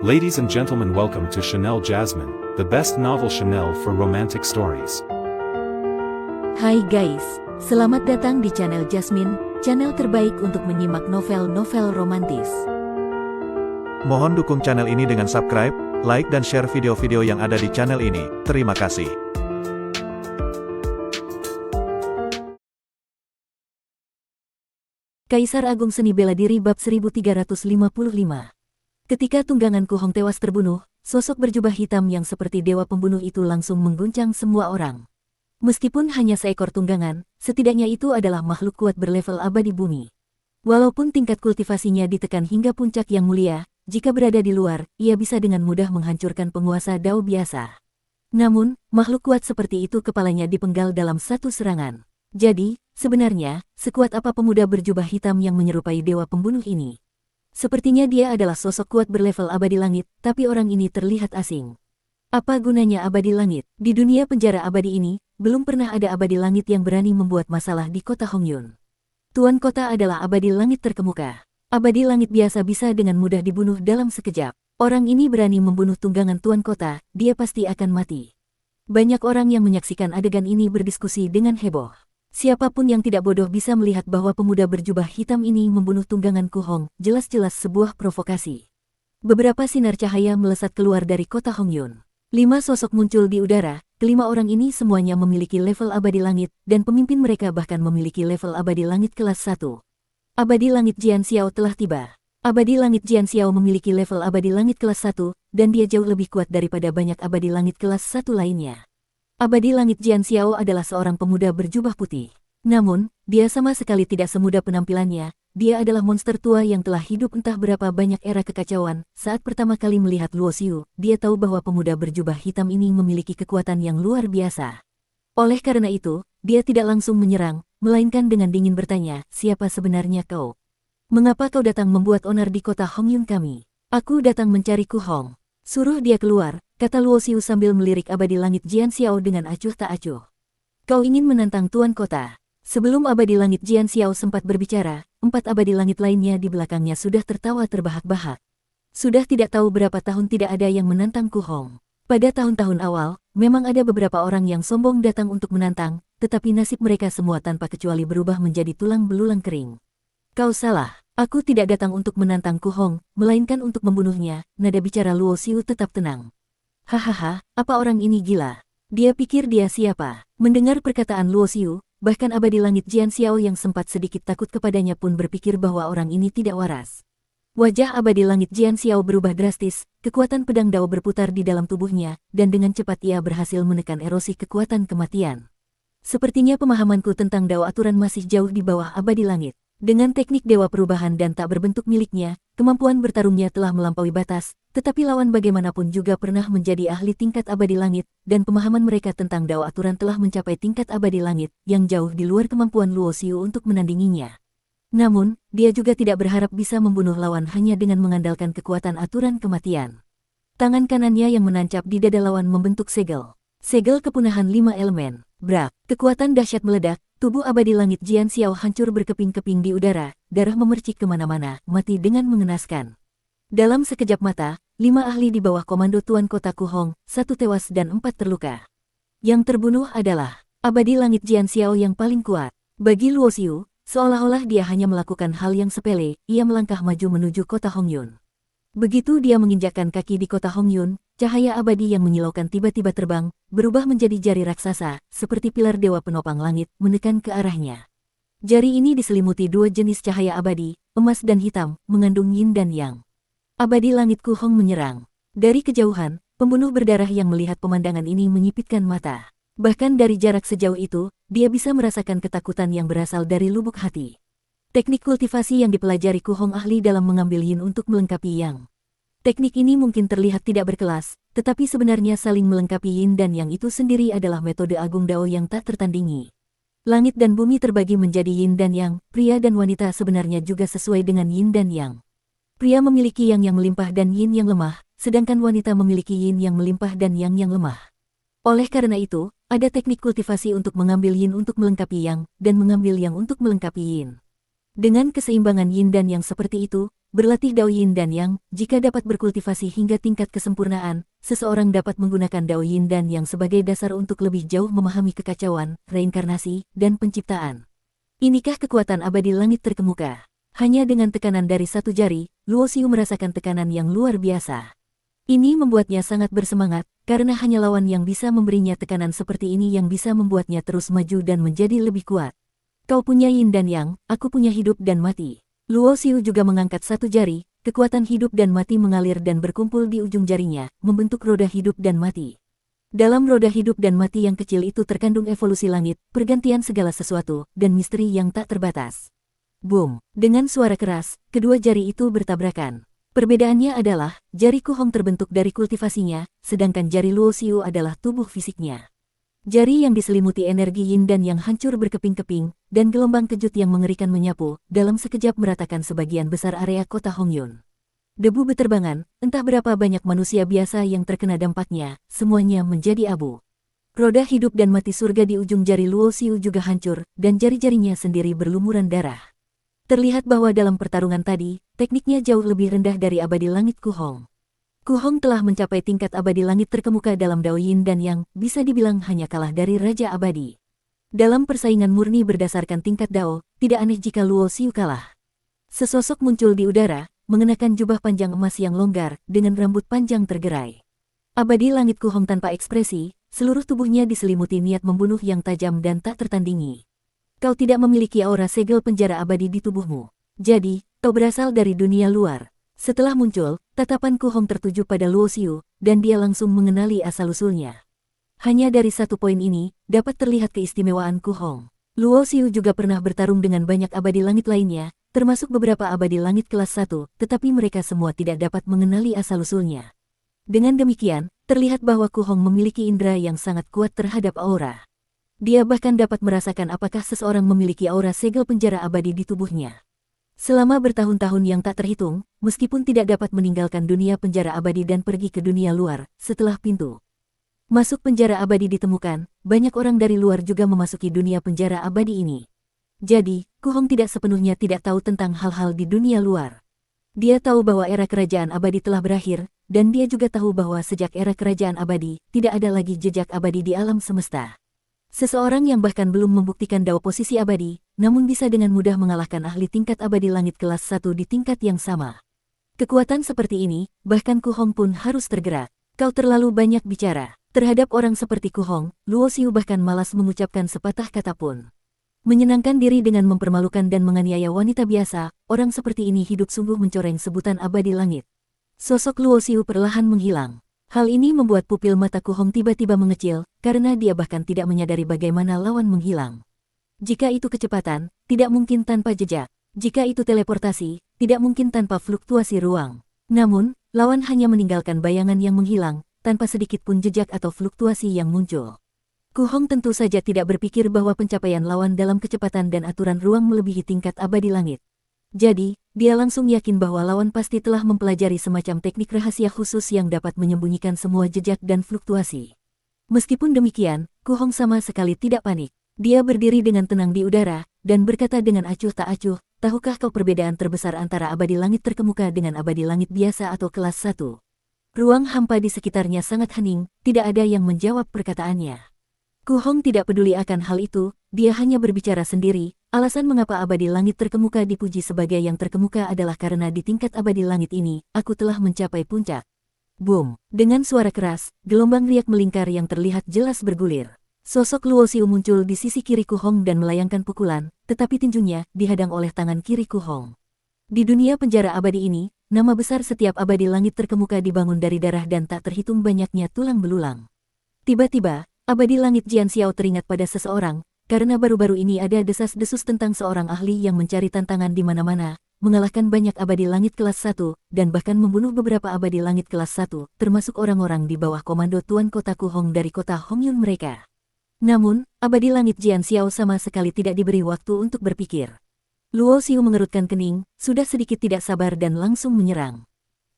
Ladies and gentlemen, welcome to Chanel Jasmine, the best novel Chanel for romantic stories. Hai guys, selamat datang di channel Jasmine, channel terbaik untuk menyimak novel-novel romantis. Mohon dukung channel ini dengan subscribe, like dan share video-video yang ada di channel ini. Terima kasih. Kaisar Agung Seni Bela Diri bab 1355. Ketika tunggangan Ku Hong tewas terbunuh, sosok berjubah hitam yang seperti dewa pembunuh itu langsung mengguncang semua orang. Meskipun hanya seekor tunggangan, setidaknya itu adalah makhluk kuat berlevel abadi bumi. Walaupun tingkat kultivasinya ditekan hingga puncak yang mulia, jika berada di luar, ia bisa dengan mudah menghancurkan penguasa Dao biasa. Namun, makhluk kuat seperti itu kepalanya dipenggal dalam satu serangan. Jadi, sebenarnya, sekuat apa pemuda berjubah hitam yang menyerupai dewa pembunuh ini? Sepertinya dia adalah sosok kuat berlevel abadi langit, tapi orang ini terlihat asing. Apa gunanya abadi langit? Di dunia penjara abadi ini, belum pernah ada abadi langit yang berani membuat masalah di kota Hongyun. Tuan kota adalah abadi langit terkemuka. Abadi langit biasa bisa dengan mudah dibunuh dalam sekejap. Orang ini berani membunuh tunggangan tuan kota, dia pasti akan mati. Banyak orang yang menyaksikan adegan ini berdiskusi dengan heboh. Siapapun yang tidak bodoh bisa melihat bahwa pemuda berjubah hitam ini membunuh tunggangan Ku Hong, jelas-jelas sebuah provokasi. Beberapa sinar cahaya melesat keluar dari kota Hongyun. 5 sosok muncul di udara, kelima orang ini semuanya memiliki level abadi langit, dan pemimpin mereka bahkan memiliki level abadi langit kelas 1. Abadi langit Jian Xiao telah tiba. Abadi langit Jian Xiao memiliki level abadi langit kelas 1, dan dia jauh lebih kuat daripada banyak abadi langit kelas 1 lainnya. Abadi langit Jian Xiao adalah seorang pemuda berjubah putih. Namun, dia sama sekali tidak semudah penampilannya. Dia adalah monster tua yang telah hidup entah berapa banyak era kekacauan. Saat pertama kali melihat Luo Xiu, dia tahu bahwa pemuda berjubah hitam ini memiliki kekuatan yang luar biasa. Oleh karena itu, dia tidak langsung menyerang, melainkan dengan dingin bertanya, "Siapa sebenarnya kau? Mengapa kau datang membuat onar di kota Hongyun kami?" "Aku datang mencari Ku Hong. Suruh dia keluar," kata Luo Xiu sambil melirik abadi langit Jian Xiao dengan acuh tak acuh. "Kau ingin menantang tuan kota?" Sebelum abadi langit Jian Xiao sempat berbicara, 4 abadi langit lainnya di belakangnya sudah tertawa terbahak-bahak. Sudah tidak tahu berapa tahun tidak ada yang menantang Ku Hong. Pada tahun-tahun awal, memang ada beberapa orang yang sombong datang untuk menantang, tetapi nasib mereka semua tanpa kecuali berubah menjadi tulang belulang kering. "Kau salah, aku tidak datang untuk menantang Ku Hong, melainkan untuk membunuhnya," nada bicara Luo Xiu tetap tenang. "Hahaha, apa orang ini gila? Dia pikir dia siapa?" Mendengar perkataan Luo Xiu, bahkan abadi langit Jian Xiao yang sempat sedikit takut kepadanya pun berpikir bahwa orang ini tidak waras. Wajah abadi langit Jian Xiao berubah drastis, kekuatan pedang Dao berputar di dalam tubuhnya, dan dengan cepat ia berhasil menekan erosi kekuatan kematian. "Sepertinya pemahamanku tentang Dao aturan masih jauh di bawah abadi langit. Dengan teknik dewa perubahan dan tak berbentuk miliknya, kemampuan bertarungnya telah melampaui batas, tetapi lawan bagaimanapun juga pernah menjadi ahli tingkat abadi langit, dan pemahaman mereka tentang Dao aturan telah mencapai tingkat abadi langit, yang jauh di luar kemampuan Luo Xiu untuk menandinginya. Namun, dia juga tidak berharap bisa membunuh lawan hanya dengan mengandalkan kekuatan aturan kematian." Tangan kanannya yang menancap di dada lawan membentuk segel. Segel kepunahan 5 elemen. Brak, kekuatan dahsyat meledak, tubuh abadi langit Jian Xiao hancur berkeping-keping di udara, darah memercik kemana-mana, mati dengan mengenaskan. Dalam sekejap mata, 5 ahli di bawah komando Tuan Kota Ku Hong, 1 tewas dan 4 terluka. Yang terbunuh adalah abadi langit Jian Xiao yang paling kuat. Bagi Luo Xiu, seolah-olah dia hanya melakukan hal yang sepele, ia melangkah maju menuju kota Hongyun. Begitu dia menginjakkan kaki di kota Hongyun, cahaya abadi yang menyilaukan tiba-tiba terbang, berubah menjadi jari raksasa, seperti pilar dewa penopang langit, menekan ke arahnya. Jari ini diselimuti 2 jenis cahaya abadi, emas dan hitam, mengandung yin dan yang. Abadi langit Ku Hong menyerang. Dari kejauhan, pembunuh berdarah yang melihat pemandangan ini menyipitkan mata. Bahkan dari jarak sejauh itu, dia bisa merasakan ketakutan yang berasal dari lubuk hati. Teknik kultivasi yang dipelajari Ku Hong ahli dalam mengambil yin untuk melengkapi yang. Teknik ini mungkin terlihat tidak berkelas, tetapi sebenarnya saling melengkapi yin dan yang itu sendiri adalah metode agung Dao yang tak tertandingi. Langit dan bumi terbagi menjadi yin dan yang, pria dan wanita sebenarnya juga sesuai dengan yin dan yang. Pria memiliki yang melimpah dan yin yang lemah, sedangkan wanita memiliki yin yang melimpah dan yang lemah. Oleh karena itu, ada teknik kultivasi untuk mengambil yin untuk melengkapi yang, dan mengambil yang untuk melengkapi yin. Dengan keseimbangan yin dan yang seperti itu, berlatih Dao Yin dan Yang. Jika dapat berkultivasi hingga tingkat kesempurnaan, seseorang dapat menggunakan Dao Yin dan Yang sebagai dasar untuk lebih jauh memahami kekacauan, reinkarnasi, dan penciptaan. Inikah kekuatan abadi langit terkemuka? Hanya dengan tekanan dari satu jari, Luo Xiu merasakan tekanan yang luar biasa. Ini membuatnya sangat bersemangat, karena hanya lawan yang bisa memberinya tekanan seperti ini yang bisa membuatnya terus maju dan menjadi lebih kuat. Kau punya Yin dan Yang, aku punya hidup dan mati. Luo Xiu juga mengangkat satu jari, kekuatan hidup dan mati mengalir dan berkumpul di ujung jarinya, membentuk roda hidup dan mati. Dalam roda hidup dan mati yang kecil itu terkandung evolusi langit, pergantian segala sesuatu, dan misteri yang tak terbatas. Boom! Dengan suara keras, kedua jari itu bertabrakan. Perbedaannya adalah, jari Ku Hong terbentuk dari kultivasinya, sedangkan jari Luo Xiu adalah tubuh fisiknya. Jari yang diselimuti energi Yin dan Yang hancur berkeping-keping, dan gelombang kejut yang mengerikan menyapu, dalam sekejap meratakan sebagian besar area kota Hongyun. Debu beterbangan, entah berapa banyak manusia biasa yang terkena dampaknya, semuanya menjadi abu. Roda hidup dan mati surga di ujung jari Luo Xiu juga hancur, dan jari-jarinya sendiri berlumuran darah. Terlihat bahwa dalam pertarungan tadi, tekniknya jauh lebih rendah dari abadi langit Ku Hong. Ku Hong telah mencapai tingkat abadi langit terkemuka dalam Dao Yin dan Yang, bisa dibilang hanya kalah dari Raja Abadi. Dalam persaingan murni berdasarkan tingkat Dao, tidak aneh jika Luo Xiu kalah. Sesosok muncul di udara, mengenakan jubah panjang emas yang longgar, dengan rambut panjang tergerai. Abadi langit Ku Hong tanpa ekspresi, seluruh tubuhnya diselimuti niat membunuh yang tajam dan tak tertandingi. Kau tidak memiliki aura segel penjara abadi di tubuhmu. Jadi, kau berasal dari dunia luar. Setelah muncul, tatapan Ku Hong tertuju pada Luo Xiu, dan dia langsung mengenali asal-usulnya. Hanya dari satu poin ini, dapat terlihat keistimewaan Ku Hong. Luo Xiu juga pernah bertarung dengan banyak abadi langit lainnya, termasuk beberapa abadi langit kelas 1, tetapi mereka semua tidak dapat mengenali asal-usulnya. Dengan demikian, terlihat bahwa Ku Hong memiliki indera yang sangat kuat terhadap aura. Dia bahkan dapat merasakan apakah seseorang memiliki aura segel penjara abadi di tubuhnya. Selama bertahun-tahun yang tak terhitung, meskipun tidak dapat meninggalkan dunia penjara abadi dan pergi ke dunia luar, setelah pintu masuk penjara abadi ditemukan, banyak orang dari luar juga memasuki dunia penjara abadi ini. Jadi, Ku Hong tidak sepenuhnya tidak tahu tentang hal-hal di dunia luar. Dia tahu bahwa era kerajaan abadi telah berakhir, dan dia juga tahu bahwa sejak era kerajaan abadi, tidak ada lagi jejak abadi di alam semesta. Seseorang yang bahkan belum membuktikan Dao posisi abadi, namun bisa dengan mudah mengalahkan ahli tingkat abadi langit kelas 1 di tingkat yang sama. Kekuatan seperti ini, bahkan Ku Hong pun harus tergerak. Kau terlalu banyak bicara. Terhadap orang seperti Ku Hong, Luo Xiu bahkan malas mengucapkan sepatah kata pun. Menyenangkan diri dengan mempermalukan dan menganiaya wanita biasa, orang seperti ini hidup sungguh mencoreng sebutan abadi langit. Sosok Luo Xiu perlahan menghilang. Hal ini membuat pupil mata Ku Hong tiba-tiba mengecil, karena dia bahkan tidak menyadari bagaimana lawan menghilang. Jika itu kecepatan, tidak mungkin tanpa jejak. Jika itu teleportasi, tidak mungkin tanpa fluktuasi ruang. Namun, lawan hanya meninggalkan bayangan yang menghilang, tanpa sedikit pun jejak atau fluktuasi yang muncul. Ku Hong tentu saja tidak berpikir bahwa pencapaian lawan dalam kecepatan dan aturan ruang melebihi tingkat abadi langit. Jadi, dia langsung yakin bahwa lawan pasti telah mempelajari semacam teknik rahasia khusus yang dapat menyembunyikan semua jejak dan fluktuasi. Meskipun demikian, Ku Hong sama sekali tidak panik. Dia berdiri dengan tenang di udara, dan berkata dengan acuh tak acuh, tahukah kau perbedaan terbesar antara abadi langit terkemuka dengan abadi langit biasa atau kelas 1? Ruang hampa di sekitarnya sangat hening, tidak ada yang menjawab perkataannya. Ku Hong tidak peduli akan hal itu, dia hanya berbicara sendiri. Alasan mengapa abadi langit terkemuka dipuji sebagai yang terkemuka adalah karena di tingkat abadi langit ini, aku telah mencapai puncak. Boom! Dengan suara keras, gelombang riak melingkar yang terlihat jelas bergulir. Sosok Luo Xiu muncul di sisi kiri Ku Hong dan melayangkan pukulan, tetapi tinjunya dihadang oleh tangan kiri Ku Hong. Di dunia penjara abadi ini, nama besar setiap abadi langit terkemuka dibangun dari darah dan tak terhitung banyaknya tulang belulang. Tiba-tiba, abadi langit Jian Xiao teringat pada seseorang, karena baru-baru ini ada desas-desus tentang seorang ahli yang mencari tantangan di mana-mana, mengalahkan banyak abadi langit kelas 1, dan bahkan membunuh beberapa abadi langit kelas 1, termasuk orang-orang di bawah komando Tuan Kota Ku Hong dari kota Hongyun mereka. Namun, abadi langit Jian Xiao sama sekali tidak diberi waktu untuk berpikir. Luo Xiu mengerutkan kening, sudah sedikit tidak sabar dan langsung menyerang.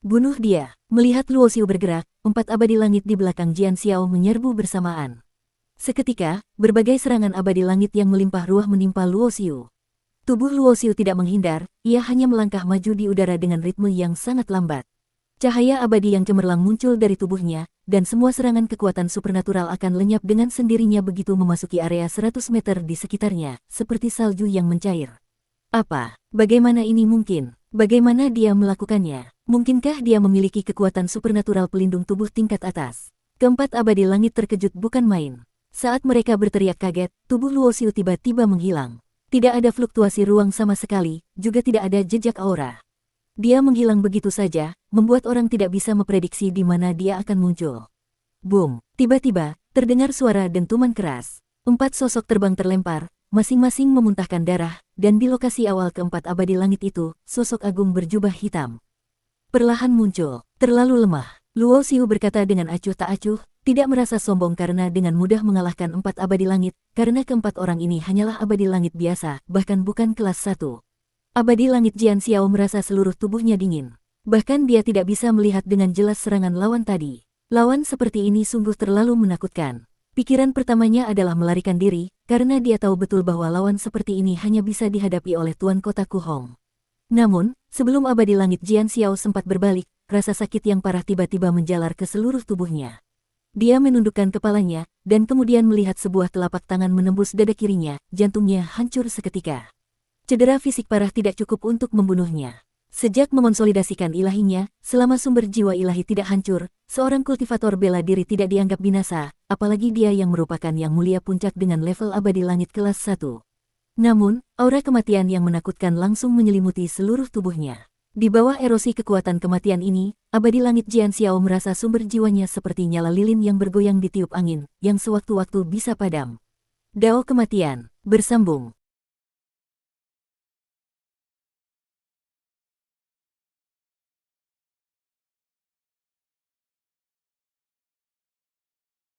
Bunuh dia. Melihat Luo Xiu bergerak, 4 abadi langit di belakang Jian Xiao menyerbu bersamaan. Seketika, berbagai serangan abadi langit yang melimpah ruah menimpa Luo Xiu. Tubuh Luo Xiu tidak menghindar, ia hanya melangkah maju di udara dengan ritme yang sangat lambat. Cahaya abadi yang cemerlang muncul dari tubuhnya, dan semua serangan kekuatan supernatural akan lenyap dengan sendirinya begitu memasuki area 100 meter di sekitarnya, seperti salju yang mencair. Apa? Bagaimana ini mungkin? Bagaimana dia melakukannya? Mungkinkah dia memiliki kekuatan supernatural pelindung tubuh tingkat atas? Keempat abadi langit terkejut bukan main. Saat mereka berteriak kaget, tubuh Luo Xiu tiba-tiba menghilang. Tidak ada fluktuasi ruang sama sekali, juga tidak ada jejak aura. Dia menghilang begitu saja, membuat orang tidak bisa memprediksi di mana dia akan muncul. Boom! Tiba-tiba, terdengar suara dentuman keras. 4 sosok terbang terlempar, masing-masing memuntahkan darah, dan di lokasi awal keempat abadi langit itu, sosok agung berjubah hitam perlahan muncul. Terlalu lemah. Luo Xiu berkata dengan acuh tak acuh, tidak merasa sombong karena dengan mudah mengalahkan 4 abadi langit, karena keempat orang ini hanyalah abadi langit biasa, bahkan bukan kelas 1. Abadi langit Jian Xiao merasa seluruh tubuhnya dingin. Bahkan dia tidak bisa melihat dengan jelas serangan lawan tadi. Lawan seperti ini sungguh terlalu menakutkan. Pikiran pertamanya adalah melarikan diri, karena dia tahu betul bahwa lawan seperti ini hanya bisa dihadapi oleh Tuan Kota Kuhong. Namun, sebelum abadi langit Jian Xiao sempat berbalik, rasa sakit yang parah tiba-tiba menjalar ke seluruh tubuhnya. Dia menundukkan kepalanya, dan kemudian melihat sebuah telapak tangan menembus dada kirinya, jantungnya hancur seketika. Cedera fisik parah tidak cukup untuk membunuhnya. Sejak memonsolidasikan ilahinya, selama sumber jiwa ilahi tidak hancur, seorang kultivator bela diri tidak dianggap binasa, apalagi dia yang merupakan yang mulia puncak dengan level abadi langit kelas 1. Namun, aura kematian yang menakutkan langsung menyelimuti seluruh tubuhnya. Di bawah erosi kekuatan kematian ini, abadi langit Jian Xiao merasa sumber jiwanya seperti nyala lilin yang bergoyang di tiup angin, yang sewaktu-waktu bisa padam. Dao kematian, bersambung.